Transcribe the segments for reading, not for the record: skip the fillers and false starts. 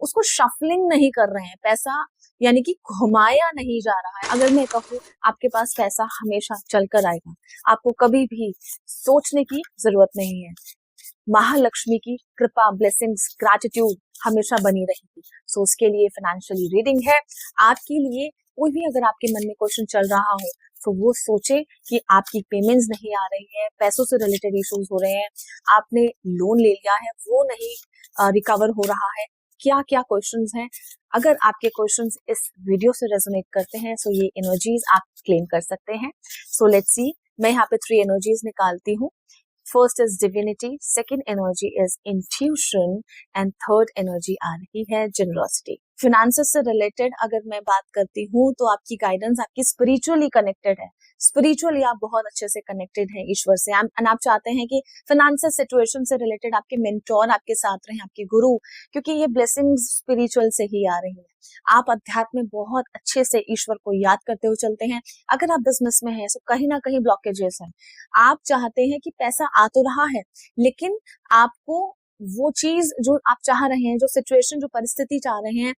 उसको शफलिंग नहीं कर रहे हैं, पैसा यानी कि घुमाया नहीं जा रहा है। अगर मैं कहूँ आपके पास पैसा हमेशा चलकर आएगा, आपको कभी भी सोचने की जरूरत नहीं है। महालक्ष्मी की कृपा, ब्लेसिंग्स, ग्रैटिट्यूड हमेशा बनी रहेगी। सो उसके लिए फाइनेंशियली रीडिंग है आपके लिए। कोई भी अगर आपके मन में क्वेश्चन चल रहा हो तो वो सोचे कि आपकी पेमेंट्स नहीं आ रही है, पैसों से रिलेटेड इश्यूज हो रहे हैं, आपने लोन ले लिया है वो नहीं रिकवर हो रहा है, क्या क्या क्वेश्चंस हैं। अगर आपके क्वेश्चंस इस वीडियो से रेजोनेट करते हैं सो ये एनर्जीज आप क्लेम कर सकते हैं। सो लेट्स सी, मैं यहाँ पे 3 एनर्जीज निकालती हूँ। First is divinity, second energy is intuition and third energy आ रही है जनरॉसिटी। फिनेंसेस से रिलेटेड अगर मैं बात करती हूँ तो आपकी गाइडेंस आपकी स्पिरिचुअली कनेक्टेड है। स्पिरिचुअली आप बहुत अच्छे से कनेक्टेड हैं ईश्वर से, एंड आप चाहते हैं कि फाइनेंशियल सिचुएशन से रिलेटेड आपके मेंटोर आपके साथ रहें, आपके गुरु, क्योंकि ये ब्लेसिंग्स स्पिरिचुअल से ही आ रही है। आप अध्यात्म में बहुत अच्छे से ईश्वर को याद करते हुए चलते हैं। अगर आप बिजनेस में हैं तो कहीं ना कहीं ब्लॉकेजेस हैं। आप चाहते हैं कि पैसा आ तो रहा है लेकिन आपको वो चीज जो आप चाह रहे हैं, जो सिचुएशन, जो परिस्थिति चाह रहे हैं,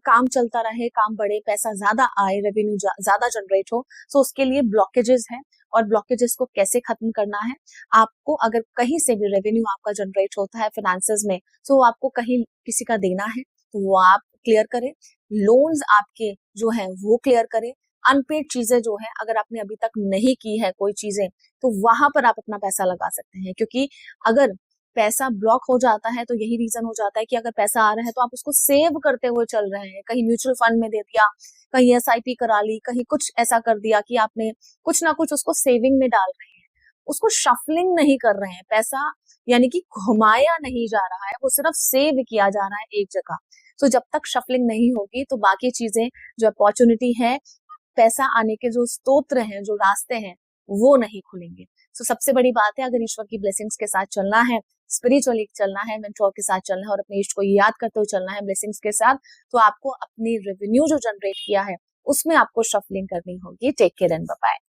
काम चलता रहे, काम बढ़े, पैसा ज्यादा आए, रेवेन्यू ज्यादा जनरेट हो, तो उसके लिए ब्लॉकेजेस हैं। और ब्लॉकेजेस को कैसे खत्म करना है, आपको अगर कहीं से भी रेवेन्यू आपका जनरेट होता है फाइनेंसेस में, तो आपको कहीं किसी का देना है तो वो आप क्लियर करें। लोन्स आपके जो है वो क्लियर करें। अनपेड चीजें जो है अगर आपने अभी तक नहीं की है कोई चीजें, तो वहां पर आप अपना पैसा लगा सकते हैं। क्योंकि अगर पैसा ब्लॉक हो जाता है तो यही रीजन हो जाता है कि अगर पैसा आ रहा है तो आप उसको सेव करते हुए चल रहे हैं, कहीं म्यूचुअल फंड में दे दिया, कहीं एसआईपी करा ली, कहीं कुछ ऐसा कर दिया कि आपने कुछ ना कुछ उसको सेविंग में डाल रहे हैं, उसको शफलिंग नहीं कर रहे हैं। पैसा यानी कि घुमाया नहीं जा रहा है, वो सिर्फ सेव किया जा रहा है एक जगह। तो जब तक शफलिंग नहीं होगी तो बाकी चीजें, जो अपॉर्चुनिटी है, पैसा आने के जो स्तोत्र हैं, जो रास्ते हैं, वो नहीं खुलेंगे। तो सबसे बड़ी बात है, अगर ईश्वर की ब्लेसिंग्स के साथ चलना है, स्पिरिचुअली चलना है, मेंटोर के साथ चलना है और अपने इष्ट को याद करते हुए चलना है ब्लेसिंग्स के साथ, तो आपको अपनी रेवेन्यू जो जनरेट किया है उसमें आपको शफलिंग करनी होगी। Take care and bye bye.